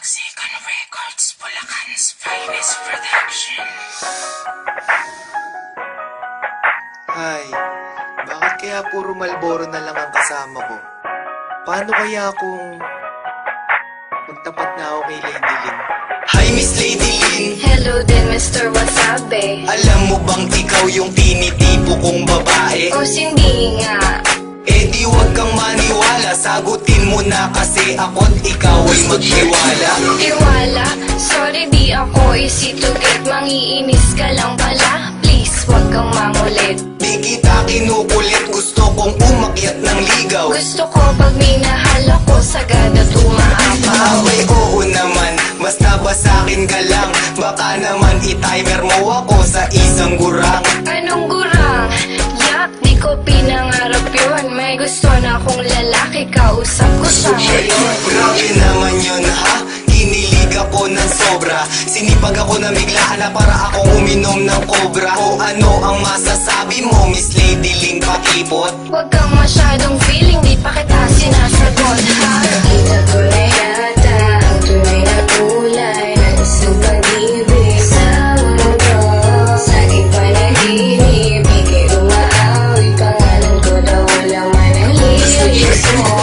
Second Records, Bulacan's finest production. Hay, bakit kaya puro Marlboro na lang ang kasama ko? Paano kaya kung magtapat na ako kay Lady Lynn? Hi Miss Lady Lynn, Hello din Mr. Wasabi. alam mo bang ikaw yung tinitipo kong babae? O hindi nga. Eh di wag kang maniwala, sagutin mo na kasi ako't ikaw ay magtiwala. Tiwala, sorry di ako easy to get. Mangiinis ka lang pala, please wag kang mangulit. Di kita kinukulit, gusto kong umakyat ng ligaw. Gusto ko pag minahal ako, sagad at umaapaw. Abay oo naman, basta ba sa'kin ka lang? Baka naman i-timer mo ako sa isang gurang. Anong gurang? Yak, di ko pinangarap yun. May gusto na akong lalaki, kausap ko siya ngayon. Grabe naman yun ha, kinilig ako ng sobra. Sinipag ako na biglaan na para akong uminom ng cobra. O ano ang masasabi mo Miss Lady Lynn Pakipot? Huwag kang masyadong feeling, di pa kita sinasagot ha. Kita ko na yata ang tunay na kulay ng isang pag-ibig sa mundo. Sa aking panaginip, ika'y umaawi, pangalan ko daw walang manalilis mo.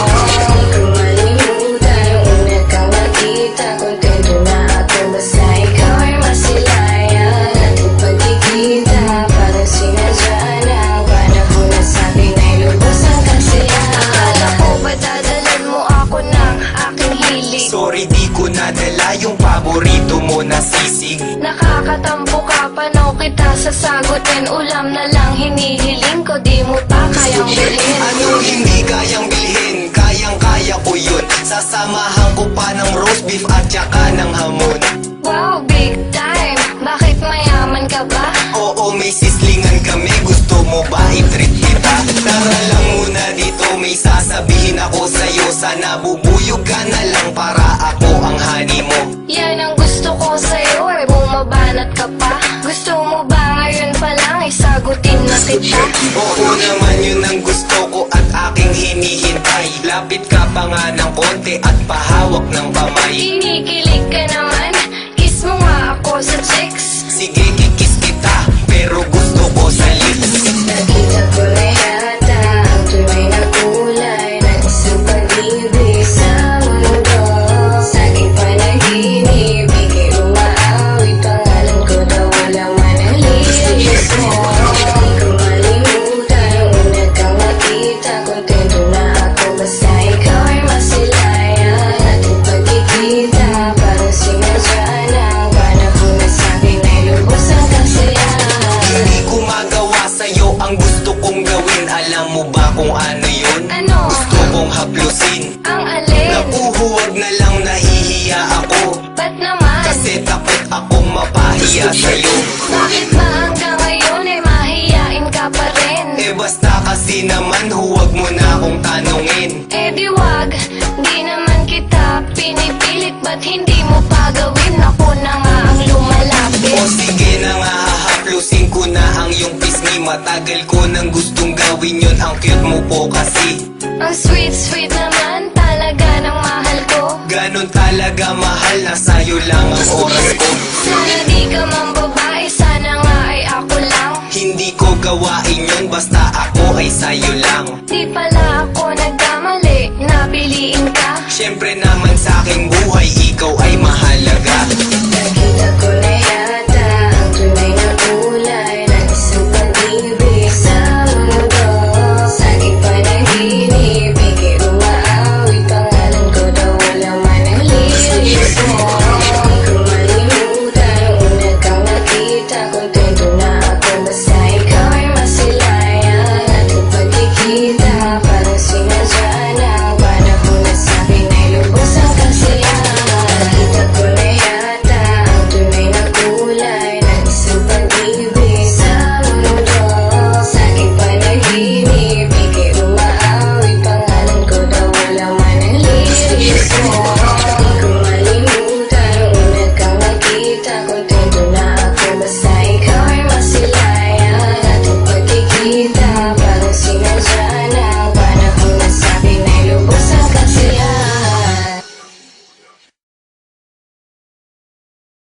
Di ko malimutan yung una kang makita, kontento na ako basta ikaw ay masilayan. Ating pagkikita, parang sinadya na ang panahon na sabing ay lubos ang kasiyahan. Akala ko ba dadalan mo ako ng aking hilig? Sorry di ko nadala yung paborito mo na sisig. Nakakatampo ka, panaw kita sasagutin. Ulam na lang hinihiling ko, di mo pa kayang bilhin. Anong hindi kayang bilhin? Kayang-kaya ko yun. Sasamahan ko pa ng roast beef at saka ng hamon. Wow, big time! Bakit mayaman ka ba? Oo, may sislingan kami. Gusto mo ba i-treat kita? Tara lang muna dito, may sasabihin ako sa'yo. Sana bubuyog ka na lang para ako ang honey mo. Yan ang gusto ko sa'yo, eh bumabanat ka pa. Gusto mo ba ngayon pa lang, isagutin na kita? Oo naman yun ang gusto ko at aking hinihintay. Lapit ka pa nga ng konti at pahawak ng kamay. Kinikilig ka naman, kiss mo nga ako sa chicks. Sige, kikis kita, pero gusto ko sa lips. Nakita ko na yata ang tunay na kulay ng isang pag-ibig sa mundo. Sa aking panaginip, ika'y umaawi, pangalan ko daw walang manalilis mo. Di ko malimutan yung una kang makita, kontento na ako basta ikaw ay masilayan. Ating pagkikita, parang sinadya na ang panahon na sabing ay lubos ang kasiyahan. Hindi ko magawa sa'yo ang gusto kong gawin. Alam mo ba kung ano yun? Ano? Gusto kong haplusin. Ang alin? Napuhuwag na lang, nahihiya ako. Ba't naman? Kasi takot akong mapahiya sa'yo. Bakit ba hanggang ngayon ay mahiyain ka pa rin? Eh basta kasi naman, huwag mo na akong tanungin. Eh di wag, di naman kita pinipilit. Ba't hindi mo pa gawin? Ako na nga ang lumalapit. O sige na nga, hahaplusin ko na ang iyong pisngi. Matagal ko nang gustong gawin yun, ang cute mo po kasi. Ang sweet naman talaga ng mahal ko. Ganon talaga mahal, na sa'yo lang ang oras ko. Sana di ka mang babae, sana nga ay ako lang. Hindi ko gawain yun, basta ako ay sa'yo lang. Di pala ako nagkamali, napiliin ka. Siyempre naman sa'king